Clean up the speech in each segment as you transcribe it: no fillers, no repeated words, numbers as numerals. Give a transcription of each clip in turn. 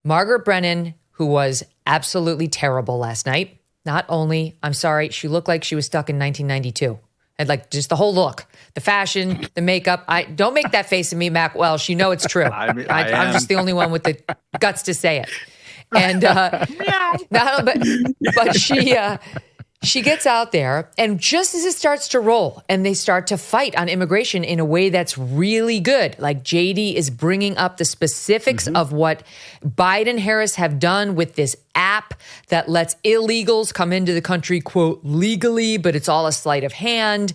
Margaret Brennan, who was absolutely terrible last night. Not only, I'm sorry, she looked like she was stuck in 1992. And like just the whole look, the fashion, the makeup. Don't make that face at me, Matt Welch. You know it's true. I'm just the only one with the guts to say it. And but she gets out there, and just as it starts to roll and they start to fight on immigration in a way that's really good, like JD is bringing up the specifics of what Biden Harris have done with this app that lets illegals come into the country, quote, legally, but it's all a sleight of hand.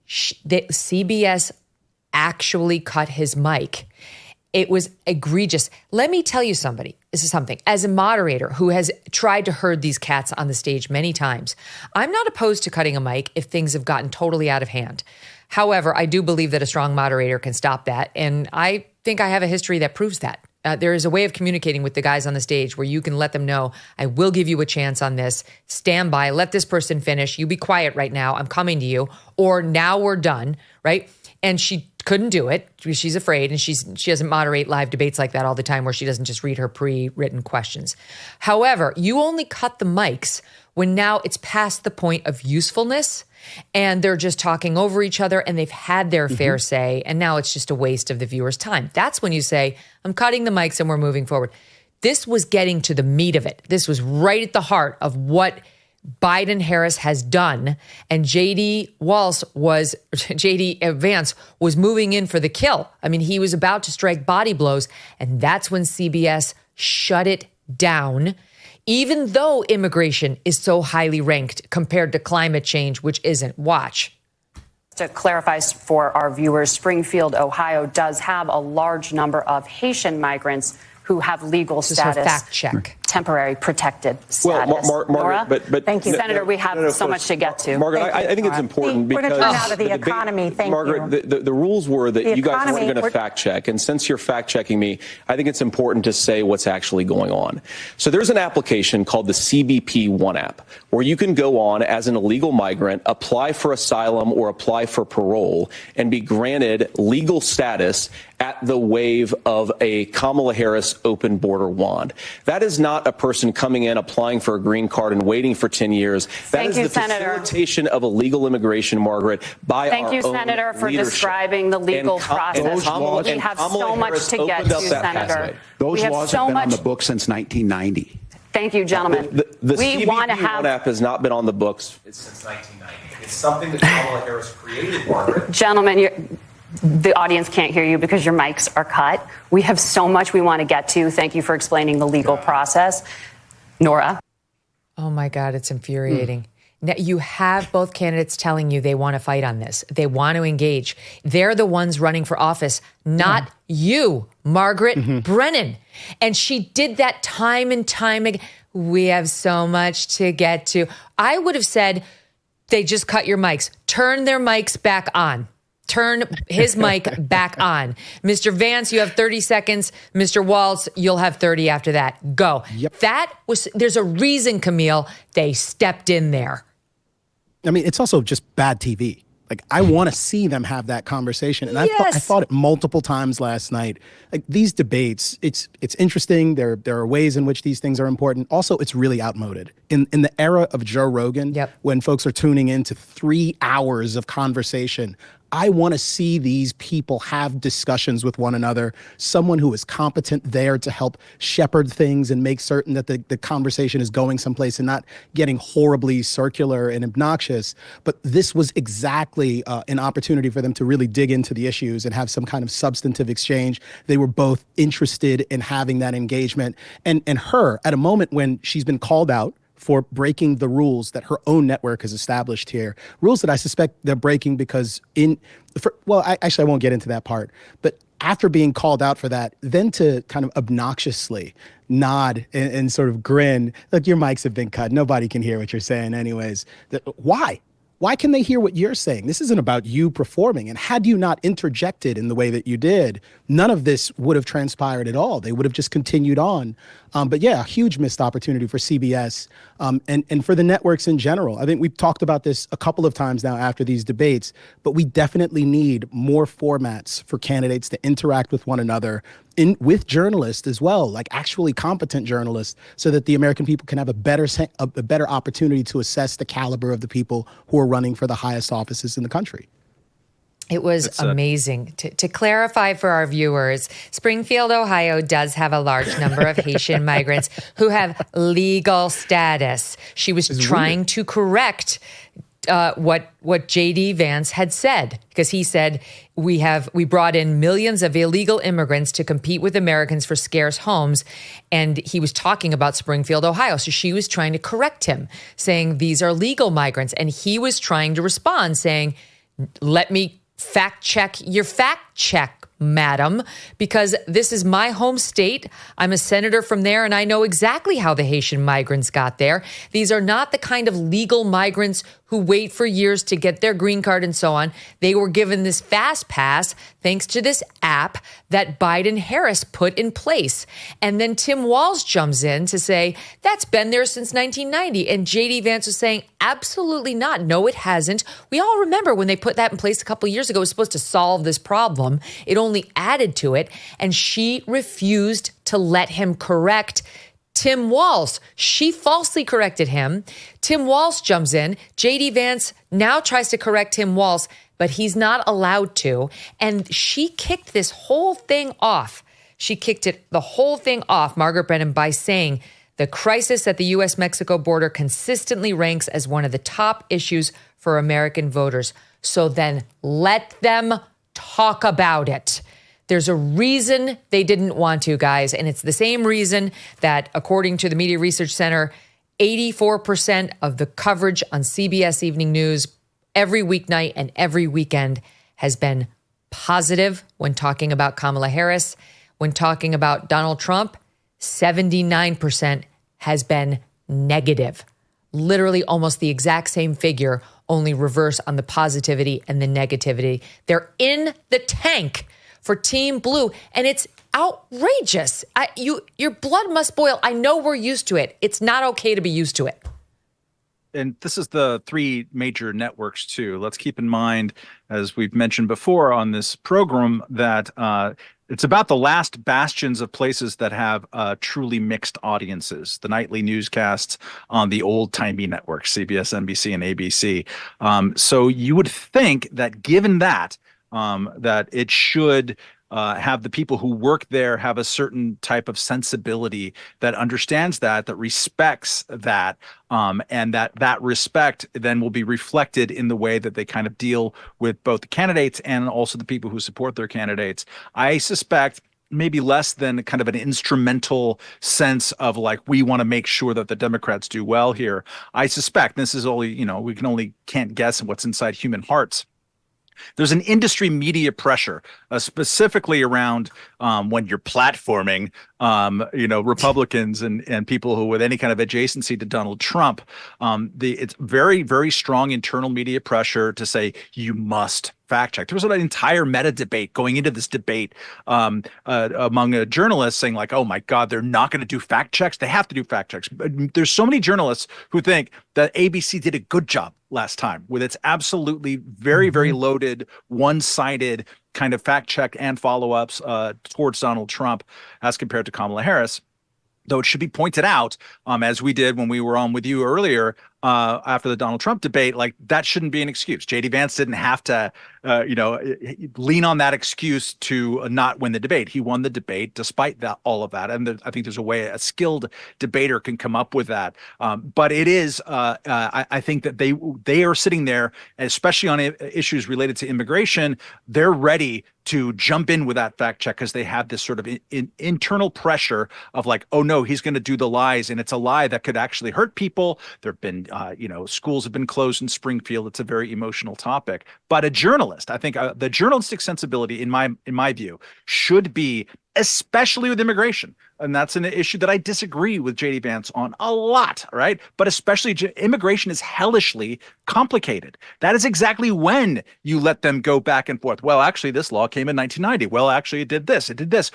CBS actually cut his mic. It was egregious. Let me tell you something. As a moderator who has tried to herd these cats on the stage many times, I'm not opposed to cutting a mic if things have gotten totally out of hand. However, I do believe that a strong moderator can stop that. And I think I have a history that proves that. There is a way of communicating with the guys on the stage where you can let them know, I will give you a chance on this. Stand by. Let this person finish. You be quiet right now. I'm coming to you. Or now we're done, right? And she couldn't do it. She's afraid, and she doesn't moderate live debates like that all the time where she doesn't just read her pre-written questions. However, you only cut the mics when now it's past the point of usefulness and they're just talking over each other and they've had their fair say, and now it's just a waste of the viewer's time. That's when you say, I'm cutting the mics and we're moving forward. This was getting to the meat of it. This was right at the heart of what Biden Harris has done, and JD Vance was moving in for the kill. I mean, he was about to strike body blows, and that's when CBS shut it down, even though immigration is so highly ranked compared to climate change, which isn't. Watch. To clarify for our viewers, Springfield, Ohio does have a large number of Haitian migrants who have legal status. Fact check. Temporary protected status. Well, Margaret, but thank you, Senator. We have so much to get to. Margaret, I think it's important because we're going to turn out of the economy. Thank Margaret, you. The rules were that you guys weren't going to fact check, and since you're fact checking me, I think it's important to say what's actually going on. So there's an application called the CBP One app where you can go on as an illegal migrant, apply for asylum or apply for parole, and be granted legal status at the wave of a Kamala Harris open border wand. That is not a person coming in, applying for a green card and waiting for 10 years. That is the facilitation of illegal immigration, Margaret, by our own Thank you, Senator, for describing the legal process. We have so much to get to, Senator. Those laws have been on the books since 1990. Thank you, gentlemen. The CBP One app has not been on the books since 1990. It's something that Kamala Harris created, Margaret. Gentlemen, the audience can't hear you because your mics are cut. We have so much we want to get to. Thank you for explaining the legal process. Norah. Oh, my God, it's infuriating. Now, you have both candidates telling you they want to fight on this. They want to engage. They're the ones running for office, not you, Margaret Brennan. And she did that time and time again. We have so much to get to. I would have said, they just cut your mics. Turn their mics back on. Turn his mic back on. Mr. Vance, you have 30 seconds. Mr. Waltz, you'll have 30 after that. Go. Yep. There's a reason, Kmele, they stepped in there. I mean, it's also just bad TV. Like, I want to see them have that conversation. And I thought it multiple times last night. Like, these debates, it's interesting. There are ways in which these things are important. Also, it's really outmoded. In the era of Joe Rogan, when folks are tuning into 3 hours of conversation, I want to see these people have discussions with one another, someone who is competent there to help shepherd things and make certain that the conversation is going someplace and not getting horribly circular and obnoxious. But this was exactly an opportunity for them to really dig into the issues and have some kind of substantive exchange. They were both interested in having that engagement. And her, at a moment when she's been called out for breaking the rules that her own network has established here, rules that I suspect they're breaking because I won't get into that part, but after being called out for that, then to kind of obnoxiously nod and sort of grin, look, your mics have been cut. Nobody can hear what you're saying anyways. Why? Why can they hear what you're saying? This isn't about you performing. And had you not interjected in the way that you did, none of this would have transpired at all. They would have just continued on. But yeah, a huge missed opportunity for CBS and for the networks in general. I think we've talked about this a couple of times now after these debates, but we definitely need more formats for candidates to interact with one another with journalists as well, like actually competent journalists, so that the American people can have a better opportunity to assess the caliber of the people who are running for the highest offices in the country. It was amazing. To clarify for our viewers, Springfield, Ohio does have a large number of Haitian migrants who have legal status. She was trying to correct what J.D. Vance had said, because he said we brought in millions of illegal immigrants to compete with Americans for scarce homes, and he was talking about Springfield, Ohio. So she was trying to correct him, saying these are legal migrants, and he was trying to respond, saying, "Let me fact check your fact check, madam, because this is my home state. I'm a senator from there, and I know exactly how the Haitian migrants got there. These are not the kind of legal migrants who wait for years to get their green card and so on. They were given this fast pass thanks to this app that Biden-Harris put in place." And then Tim Walz jumps in to say, that's been there since 1990. And J.D. Vance was saying, absolutely not. No, it hasn't. We all remember when they put that in place a couple of years ago, it was supposed to solve this problem. It only added to it. And she refused to let him correct Tim Walz. She falsely corrected him. Tim Walz jumps in. J.D. Vance now tries to correct Tim Walz, but he's not allowed to. And she kicked this whole thing off. She kicked the whole thing off, Margaret Brennan, by saying the crisis at the U.S.-Mexico border consistently ranks as one of the top issues for American voters. So then let them talk about it. There's a reason they didn't want to, guys. And it's the same reason that, according to the Media Research Center, 84% of the coverage on CBS Evening News every weeknight and every weekend has been positive when talking about Kamala Harris. When talking about Donald Trump, 79% has been negative. Literally almost the exact same figure, only reverse on the positivity and the negativity. They're in the tank for Team Blue, and it's outrageous. Your blood must boil. I know we're used to it. It's not okay to be used to it. And this is the three major networks, too. Let's keep in mind, as we've mentioned before on this program, that it's about the last bastions of places that have truly mixed audiences, the nightly newscasts on the old-timey networks, CBS, NBC, and ABC. So you would think that given that, that it should have the people who work there have a certain type of sensibility that understands that respects that, and that respect then will be reflected in the way that they kind of deal with both the candidates and also the people who support their candidates. I suspect maybe less than kind of an instrumental sense of like, we want to make sure that the Democrats do well here. I suspect, this is only, we can't guess what's inside human hearts. There's an industry media pressure, specifically around when you're platforming, Republicans and people who with any kind of adjacency to Donald Trump. It's very, very strong internal media pressure to say you must fact check. There was an entire meta debate going into this debate among journalists saying like, oh my God, they're not going to do fact checks. They have to do fact checks. But there's so many journalists who think that ABC did a good job last time with its absolutely very, very loaded, one-sided kind of fact check and follow-ups towards Donald Trump as compared to Kamala Harris. Though it should be pointed out, as we did when we were on with you earlier, after the Donald Trump debate, like that shouldn't be an excuse. J.D. Vance didn't have to, lean on that excuse to not win the debate. He won the debate despite that, all of that. And I think there's a way a skilled debater can come up with that. But it is, I think that they are sitting there, especially on issues related to immigration. They're ready to jump in with that fact check because they have this sort of internal pressure of like, oh no, he's going to do the lies, and it's a lie that could actually hurt people. There have been, schools have been closed in Springfield. It's a very emotional topic. But a journalist, I think, the journalistic sensibility, in my view, should be, especially with immigration, and that's an issue that I disagree with J.D. Vance on a lot, right? But especially immigration is hellishly complicated. That is exactly when you let them go back and forth. Well, actually, this law came in 1990. Well, actually, it did this. It did this.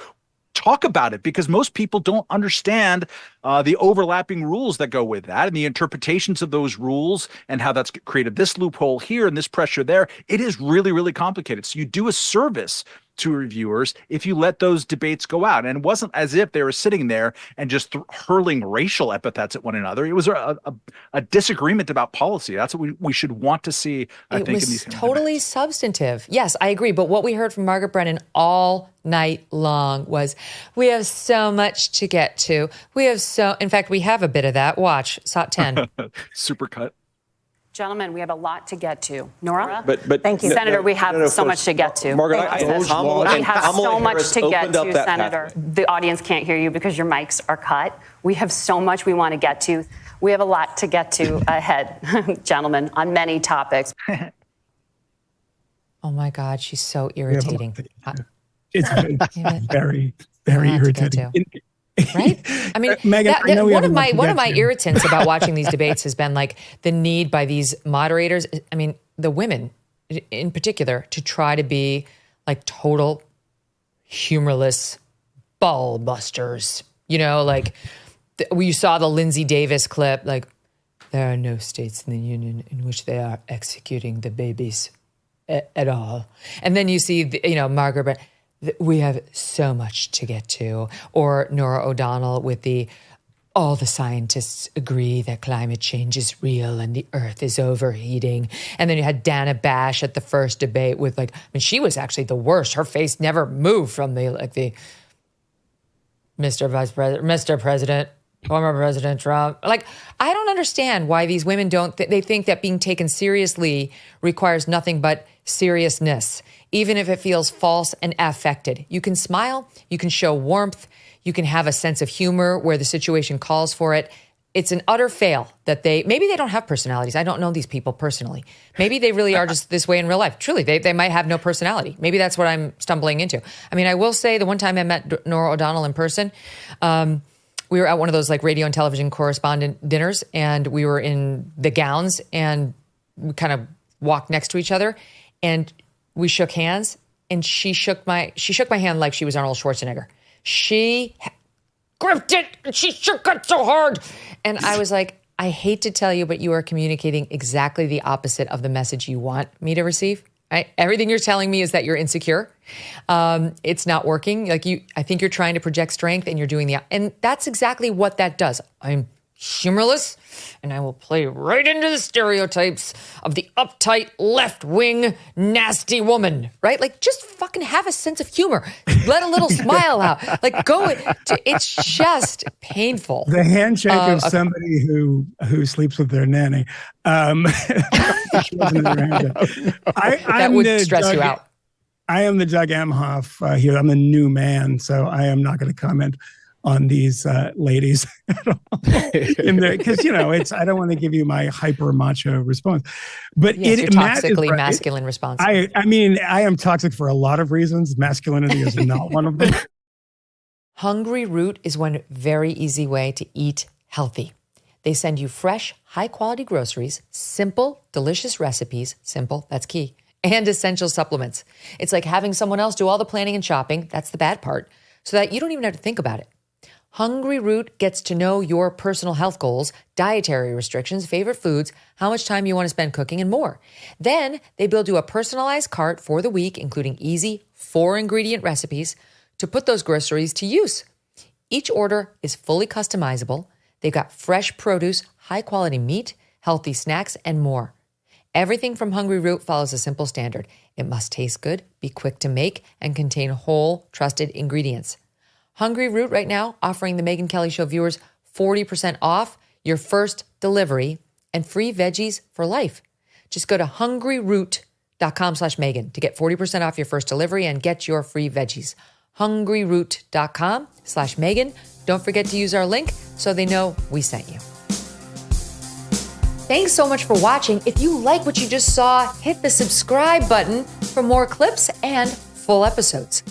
Talk about it, because most people don't understand the overlapping rules that go with that and the interpretations of those rules and how that's created this loophole here and this pressure there. It is really, really complicated. So you do a service to reviewers if you let those debates go out. And it wasn't as if they were sitting there and just hurling racial epithets at one another. It was a disagreement about policy. That's what we should want to see, I think, in these It was totally substantive. Yes, I agree. But what we heard from Margaret Brennan all night long was, we have so much to get to. In fact, we have a bit of that. Watch, SOT 10. Supercut. Gentlemen, we have a lot to get to. Norah? But thank you. Senator, we have so much to get to. Margaret, we have so much to get to, Senator. The audience can't hear you because your mics are cut. We have so much we want to get to. We have a lot to get to ahead, gentlemen, on many topics. Oh, my God. She's so irritating. It's very, very irritating. Right? I mean, Megyn, one of my irritants about watching these debates has been like the need by these moderators, I mean, the women in particular, to try to be like total humorless ball busters. You know, like you saw the Lindsay Davis clip, like, there are no states in the union in which they are executing the babies at all. And then you see, Margaret, we have so much to get to. Or Norah O'Donnell with all the scientists agree that climate change is real and the earth is overheating. And then you had Dana Bash at the first debate with she was actually the worst. Her face never moved from the Mr. Vice President, Mr. President, former President Trump. I don't understand why these women they think that being taken seriously requires nothing but seriousness, even if it feels false and affected. You can smile, you can show warmth, you can have a sense of humor where the situation calls for it. It's an utter fail that maybe they don't have personalities. I don't know these people personally. Maybe they really are just this way in real life. Truly, they might have no personality. Maybe that's what I'm stumbling into. I mean, I will say the one time I met Norah O'Donnell in person, we were at one of those radio and television correspondent dinners, and we were in the gowns, and we kind of walked next to each other, and we shook hands, and she shook my hand like she was Arnold Schwarzenegger. She gripped it, and she shook it so hard. And I was like, I hate to tell you, but you are communicating exactly the opposite of the message you want me to receive. Right? Everything you're telling me is that you're insecure. It's not working. I think you're trying to project strength, and you're doing and that's exactly what that does. I'm humorless, and I will play right into the stereotypes of the uptight, left-wing, nasty woman, right? Just fucking have a sense of humor. Let a little smile out. It's just painful. The handshake of somebody who sleeps with their nanny. That would stress you out. I am the Doug Emhoff here. I'm the new man, so I am not going to comment on these ladies at all. Because, I don't want to give you my hyper macho response. But yes, your toxically masculine response. I am toxic for a lot of reasons. Masculinity is not one of them. Hungry Root is one very easy way to eat healthy. They send you fresh, high-quality groceries, simple, delicious recipes, simple, that's key, and essential supplements. It's like having someone else do all the planning and shopping, that's the bad part, so that you don't even have to think about it. Hungry Root gets to know your personal health goals, dietary restrictions, favorite foods, how much time you want to spend cooking, and more. Then they build you a personalized cart for the week, including easy 4-ingredient recipes to put those groceries to use. Each order is fully customizable. They've got fresh produce, high-quality meat, healthy snacks, and more. Everything from Hungry Root follows a simple standard. It must taste good, be quick to make, and contain whole, trusted ingredients. Hungry Root right now offering the Megyn Kelly Show viewers 40% off your first delivery and free veggies for life. Just go to hungryroot.com/Megyn to get 40% off your first delivery and get your free veggies. hungryroot.com/Megyn. Don't forget to use our link so they know we sent you. Thanks so much for watching. If you like what you just saw, hit the subscribe button for more clips and full episodes.